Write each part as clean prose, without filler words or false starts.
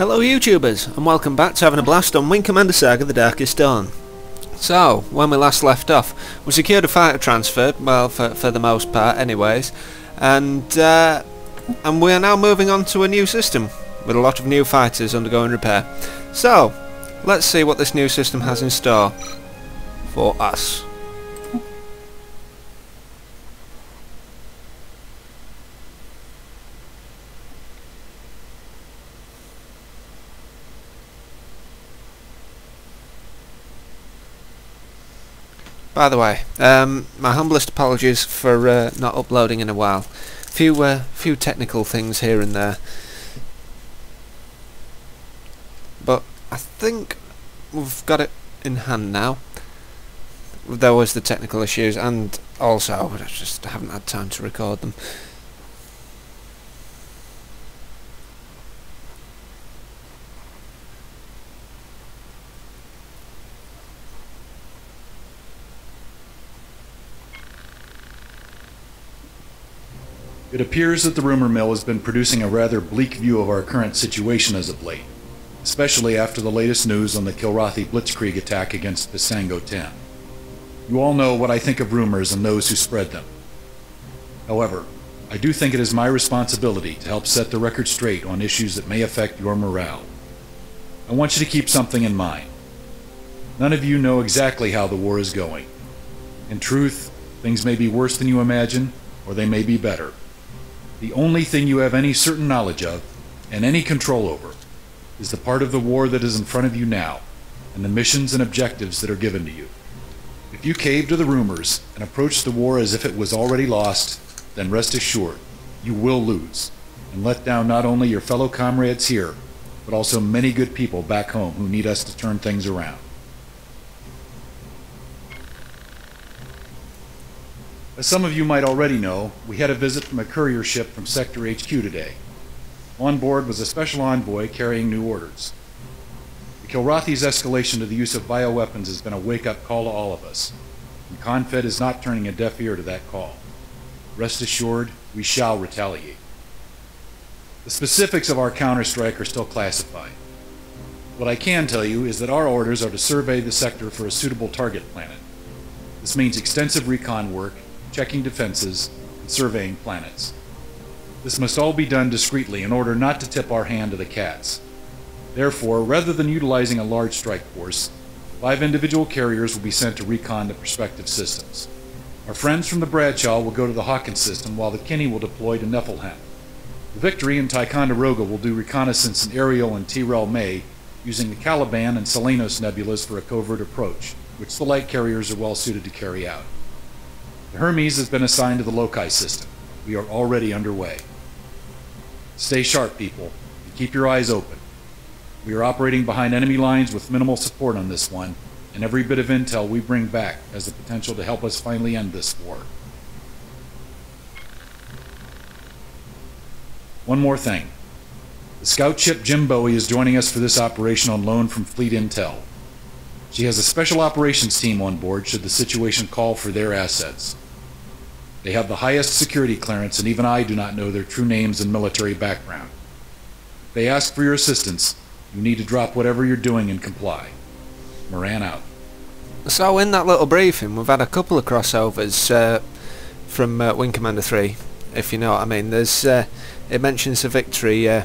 Hello YouTubers, and welcome back to having a blast on Wing Commander Saga The Darkest Dawn. So, when we last left off, we secured a fighter transfer, well, for the most part anyways, and we are now moving on to a new system, with a lot of new fighters undergoing repair. So, let's see what this new system has in store for us. By the way, my humblest apologies for not uploading in a while. Few technical things here and there, but I think we've got it in hand now. There was the technical issues, and also I just haven't had time to record them. It appears that the rumor mill has been producing a rather bleak view of our current situation as of late, especially after the latest news on the Kilrathi blitzkrieg attack against Visango 10. You all know what I think of rumors and those who spread them. However, I do think it is my responsibility to help set the record straight on issues that may affect your morale. I want you to keep something in mind. None of you know exactly how the war is going. In truth, things may be worse than you imagine, or they may be better. The only thing you have any certain knowledge of, and any control over, is the part of the war that is in front of you now, and the missions and objectives that are given to you. If you cave to the rumors and approach the war as if it was already lost, then rest assured, you will lose, and let down not only your fellow comrades here, but also many good people back home who need us to turn things around. As some of you might already know, we had a visit from a courier ship from Sector HQ today. On board was a special envoy carrying new orders. The Kilrathi's escalation to the use of bioweapons has been a wake-up call to all of us, and Confed is not turning a deaf ear to that call. Rest assured, we shall retaliate. The specifics of our counterstrike are still classified. What I can tell you is that our orders are to survey the sector for a suitable target planet. This means extensive recon work, checking defenses, and surveying planets. This must all be done discreetly in order not to tip our hand to the cats. Therefore, rather than utilizing a large strike force, 5 individual carriers will be sent to recon the prospective systems. Our friends from the Bradshaw will go to the Hawkins system, while the Kinney will deploy to Niflheim. The Victory and Ticonderoga will do reconnaissance in Ariel and Tyrell May, using the Caliban and Selenos nebulas for a covert approach, which the light carriers are well suited to carry out. The Hermes has been assigned to the Loci system. We are already underway. Stay sharp, people, and keep your eyes open. We are operating behind enemy lines with minimal support on this one, and every bit of intel we bring back has the potential to help us finally end this war. One more thing. The scout ship Jim Bowie is joining us for this operation on loan from Fleet Intel. She has a special operations team on board should the situation call for their assets. They have the highest security clearance, and even I do not know their true names and military background. If they ask for your assistance, you need to drop whatever you're doing and comply. Moran out. So in that little briefing, we've had a couple of crossovers from Wing Commander 3, if you know what I mean. There's it mentions the Victory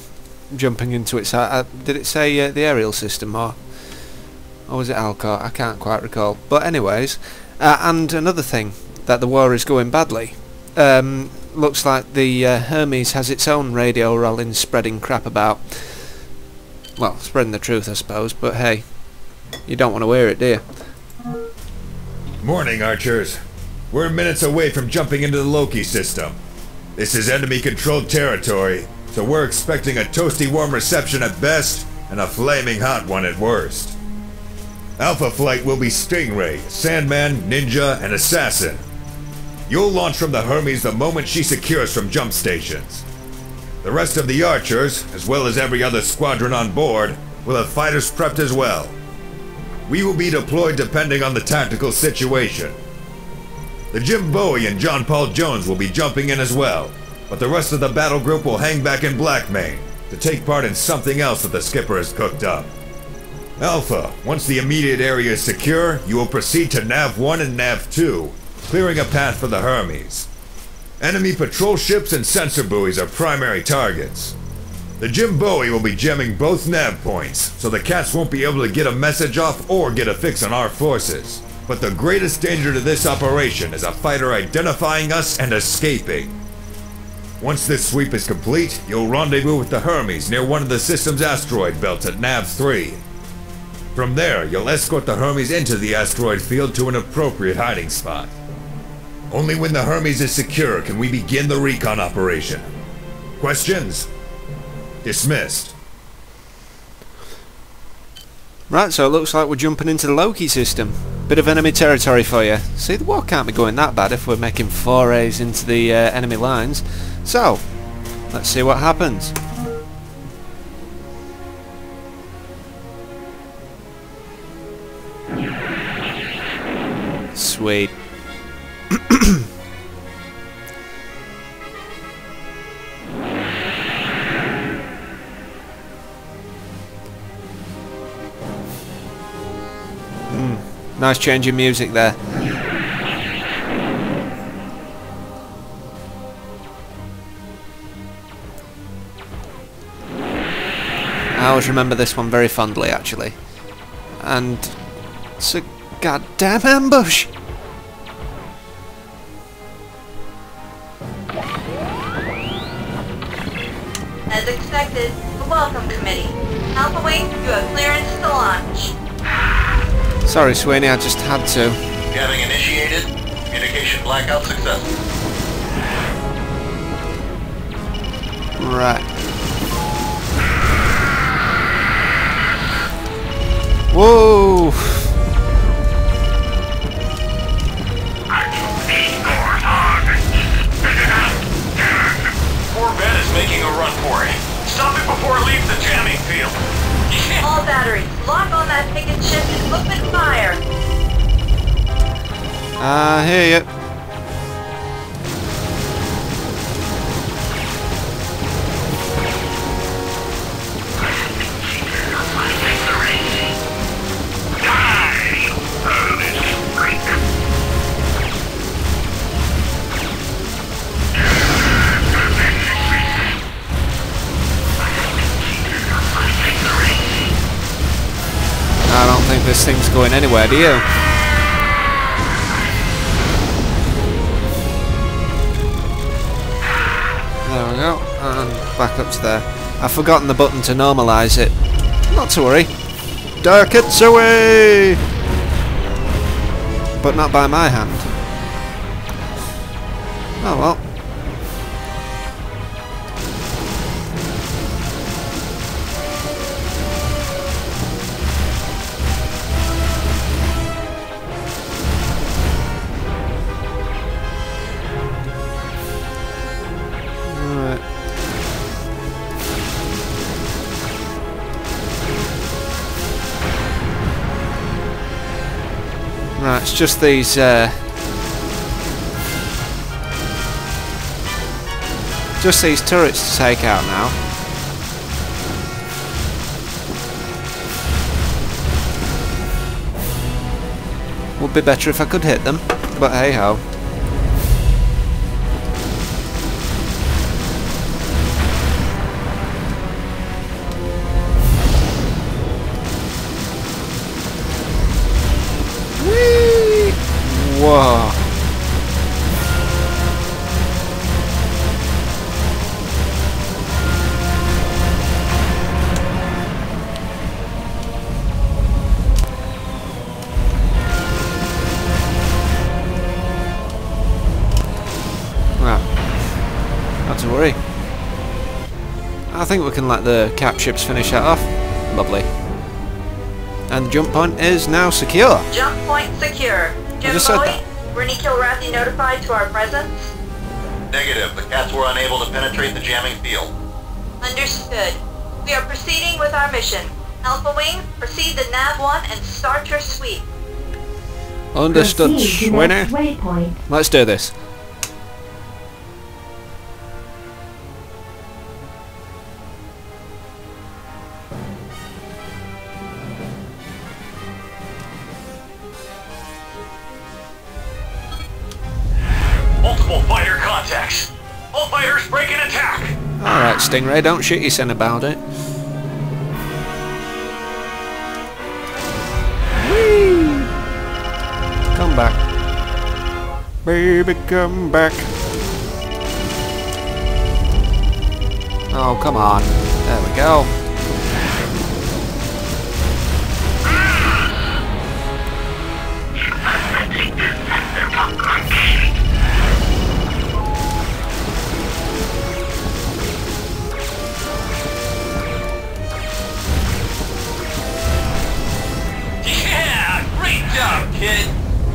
jumping into its... did it say the aerial system, or was it Alcor? I can't quite recall. But anyways, and another thing, that the war is going badly. Looks like the Hermes has its own radio rolling, spreading crap about. Well, spreading the truth, I suppose, but hey, you don't want to hear it, do you? Morning, archers. We're minutes away from jumping into the Loki system. This is enemy-controlled territory, so we're expecting a toasty warm reception at best, and a flaming hot one at worst. Alpha Flight will be Stingray, Sandman, Ninja, and Assassin. You'll launch from the Hermes the moment she secures from jump stations. The rest of the archers, as well as every other squadron on board, will have fighters prepped as well. We will be deployed depending on the tactical situation. The Jim Bowie and John Paul Jones will be jumping in as well, but the rest of the battle group will hang back in Blackmain, to take part in something else that the skipper has cooked up. Alpha, once the immediate area is secure, you will proceed to Nav 1 and Nav 2, clearing a path for the Hermes. Enemy patrol ships and sensor buoys are primary targets. The Jim Bowie will be jamming both nav points, so the cats won't be able to get a message off or get a fix on our forces. But the greatest danger to this operation is a fighter identifying us and escaping. Once this sweep is complete, you'll rendezvous with the Hermes near one of the system's asteroid belts at Nav 3. From there, you'll escort the Hermes into the asteroid field to an appropriate hiding spot. Only when the Hermes is secure can we begin the recon operation. Questions? Dismissed. Right, so it looks like we're jumping into the Loki system. Bit of enemy territory for you. See, the war can't be going that bad if we're making forays into the enemy lines. So, let's see what happens. Sweet. Nice change in music there. I always remember this one very fondly, actually. And it's a goddamn ambush! As expected, the welcome committee. Alpha Wing, you have clearance to launch. Sorry, Sweeney, I just had to. Jamming initiated. Communication blackout successful. Right. Whoa! Poor Ben is making a run for it. Stop it before it leaves the jamming field. All batteries, lock on that picket ship and open fire. I hear you. I don't think this thing's going anywhere, do you? There we go, and back up to there. I've forgotten the button to normalise it. Not to worry. Darkets away! But not by my hand. Oh well. Right, it's just these turrets to take out now. Would be better if I could hit them, but hey ho. Whoa. Well, not to worry. I think we can let the cap ships finish that off. Lovely. And the jump point is now secure. Jump point secure. Jim Bowie, were any Kilrathi notified to our presence? Negative. The cats were unable to penetrate the jamming field. Understood. We are proceeding with our mission. Alpha Wing, proceed to Nav 1 and start your sweep. Understood, Sweeney. Let's do this. contacts. All fighters break and attack. Alright, Stingray, don't shit yourself about it. Whee! Come back. Baby, come back. Oh, come on. There we go. Yeah, great job, kid.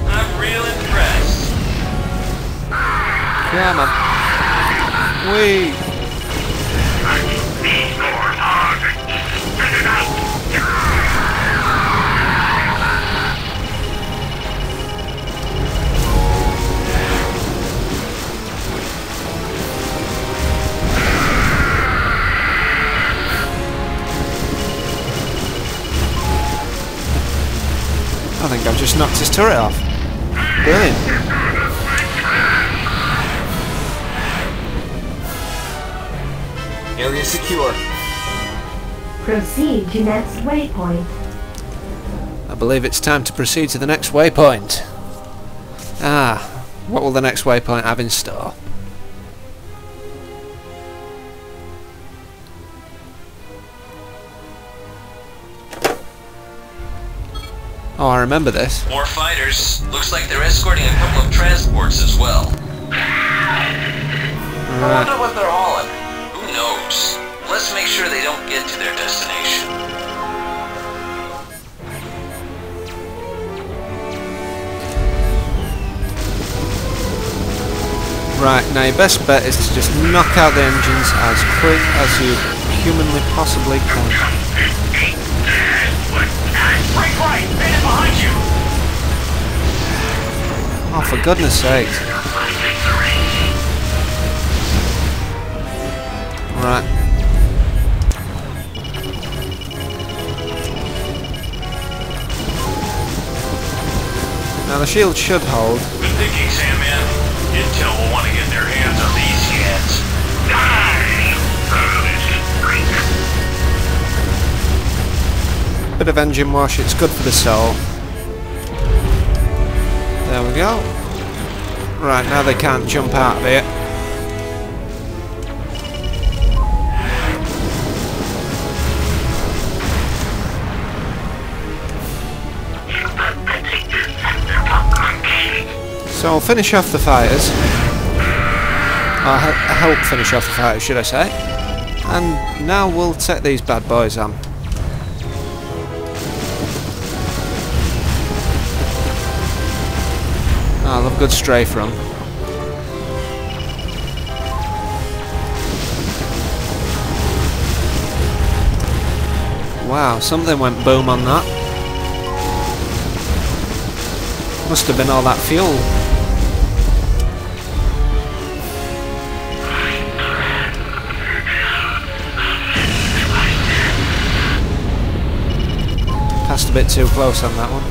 I'm real impressed. Come on. Whee! I think I've just knocked his turret off. Brilliant. Area secure. Proceed to next waypoint. I believe it's time to proceed to the next waypoint. Ah, what will the next waypoint have in store? Oh, I remember this. More fighters. Looks like they're escorting a couple of transports as well. I wonder what they're hauling. Who knows? Let's make sure they don't get to their destination. Right, now your best bet is to just knock out the engines as quick as you humanly possibly can. Break right! Bandit behind you! Oh, for goodness sake. Right. Now the shield should hold. Good thinking, Sandman. Intel will want to get their hands on these cats. Bit of engine wash, it's good for the soul. There we go. Right, now they can't jump out of it. So I'll finish off the fighters. Or help finish off the fighters, should I say. And now we'll take these bad boys on. I love a good strafe run. Wow, something went boom on that. Must have been all that fuel. Passed a bit too close on that one.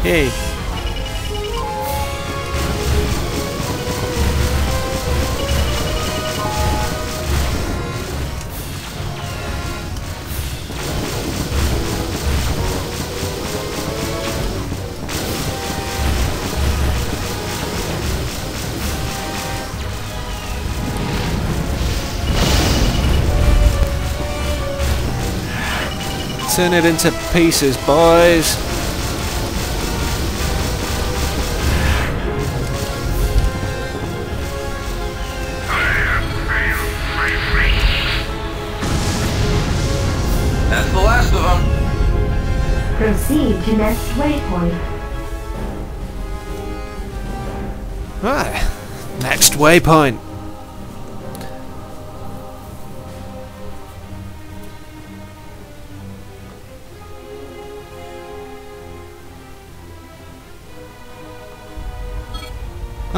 Hey. Turn it into pieces, boys. That's the last of them. Proceed to next waypoint. Right, next waypoint.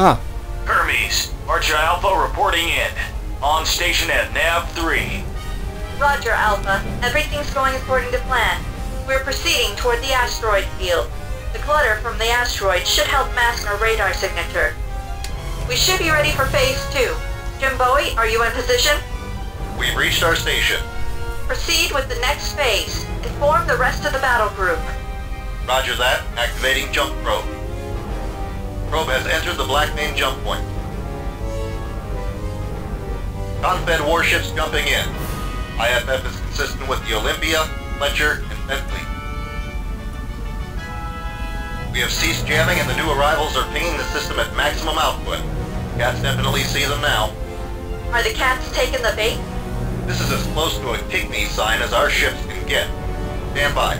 Ah, Hermes, Archer Alpha reporting in. On station at Nav 3. Roger, Alpha. Everything's going according to plan. We're proceeding toward the asteroid field. The clutter from the asteroid should help mask our radar signature. We should be ready for Phase 2. Jim Bowie, are you in position? We've reached our station. Proceed with the next phase. Inform the rest of the battle group. Roger that. Activating jump probe. Probe has entered the Black Main jump point. Confed warships jumping in. IFF is consistent with the Olympia, Fletcher, and Bentley. We have ceased jamming and the new arrivals are pinging the system at maximum output. Cats definitely see them now. Are the cats taking the bait? This is as close to a pygmy sign as our ships can get. Stand by.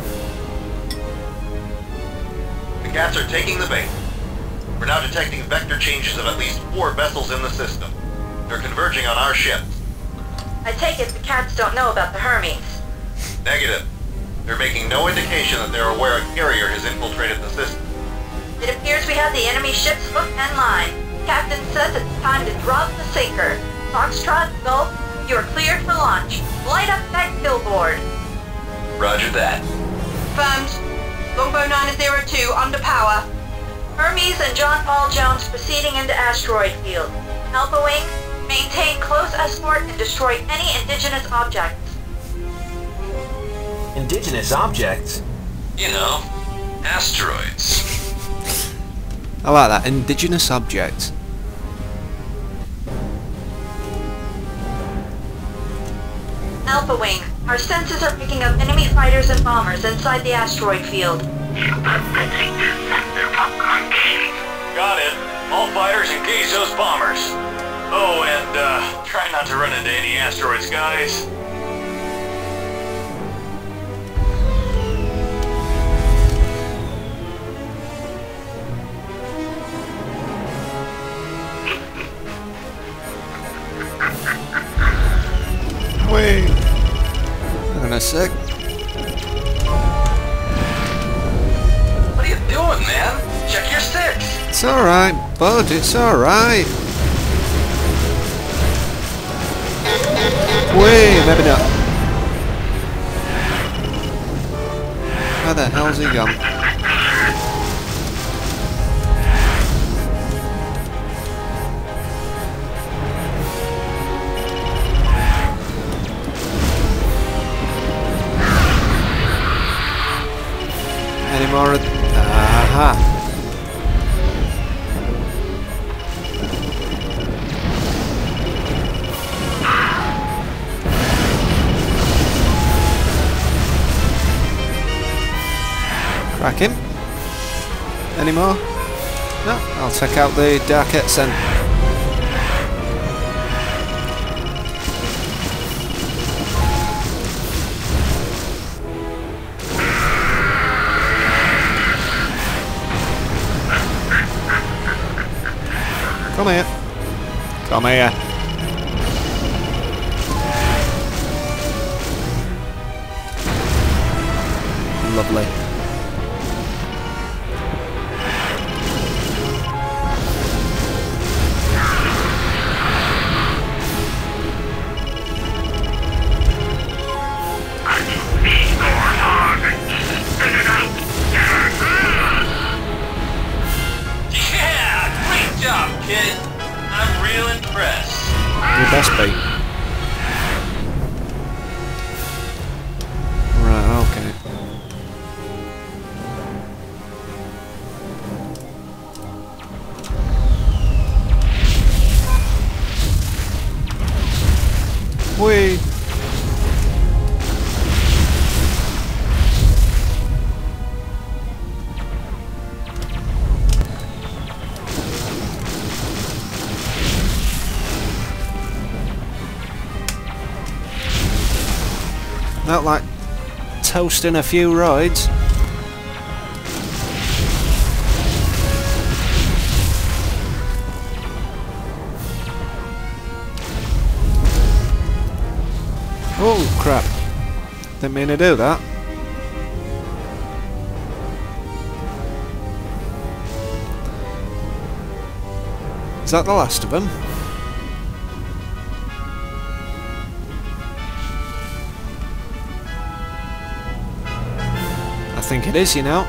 The cats are taking the bait. We're now detecting vector changes of at least 4 vessels in the system. They're converging on our ships. I take it the cats don't know about the Hermes. Negative. They're making no indication that they're aware a carrier has infiltrated the system. It appears we have the enemy ships hook and line. Captain says it's time to drop the sinker. Foxtrot, Gulf, you are cleared for launch. Light up that billboard. Roger that. Confirmed. Longbow 902 under power. Hermes and John Paul Jones proceeding into asteroid field. Alpha Wing, maintain close escort and destroy any indigenous objects. Indigenous objects? You know, asteroids. I like that. Indigenous object. Alpha Wing, our sensors are picking up enemy fighters and bombers inside the asteroid field. Got it. All fighters engage those bombers. Oh, and try not to run into any asteroids, guys. Wait. Hang on a sec. What are you doing, man? Check your six. It's alright, bud. It's alright. Wait, maybe not. Where the hell's he gone? Any more? Aha! Crack him. Any more? No, I'll check out the Darkettes then. Come here. Come here. Lovely. Kid, I'm real impressed. You best be. Right, okay. Whee! Not like toasting a few rides. Oh crap. Didn't mean to do that. Is that the last of them? think it is, you know.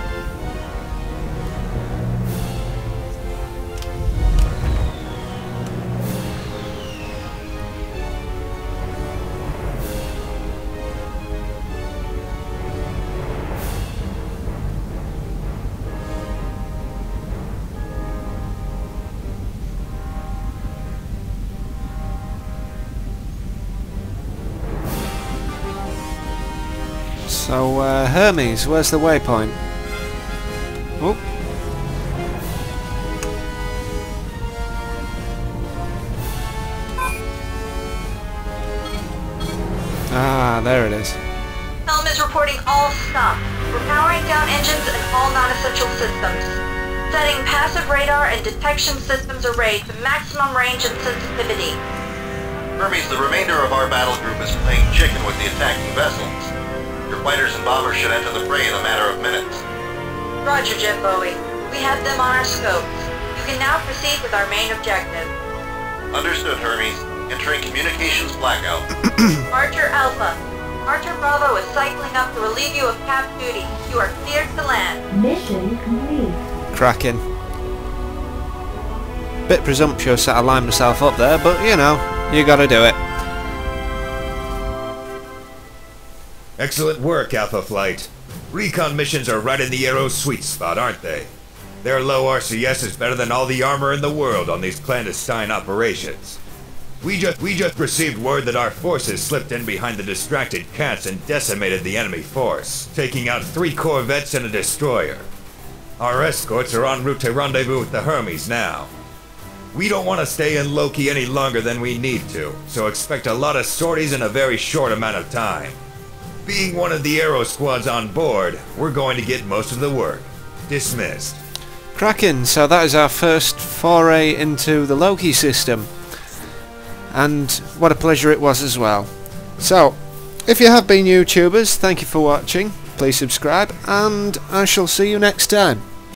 So, Hermes, where's the waypoint? Oh. Ah, there it is. Helm is reporting all stop. We're powering down engines and all non-essential systems. Setting passive radar and detection systems array to maximum range and sensitivity. Hermes, the remainder of our battle group is playing chicken with the attacking vessels. Your fighters and bombers should enter the fray in a matter of minutes. Roger, Jet Bowie. We have them on our scopes. You can now proceed with our main objective. Understood, Hermes. Entering communications blackout. Archer Alpha. Archer Bravo is cycling up to relieve you of cap duty. You are cleared to land. Mission complete. Cracking. Bit presumptuous that I lined myself up there, but you know, you gotta do it. Excellent work, Alpha Flight. Recon missions are right in the Aero's sweet spot, aren't they? Their low RCS is better than all the armor in the world on these clandestine operations. We just received word that our forces slipped in behind the distracted cats and decimated the enemy force, taking out 3 corvettes and a destroyer. Our escorts are en route to rendezvous with the Hermes now. We don't want to stay in Loki any longer than we need to, so expect a lot of sorties in a very short amount of time. Being one of the Aero squads on board, we're going to get most of the work. Dismissed. Cracking, so that is our first foray into the Loki system. And what a pleasure it was as well. So, if you have been YouTubers, thank you for watching. Please subscribe, and I shall see you next time.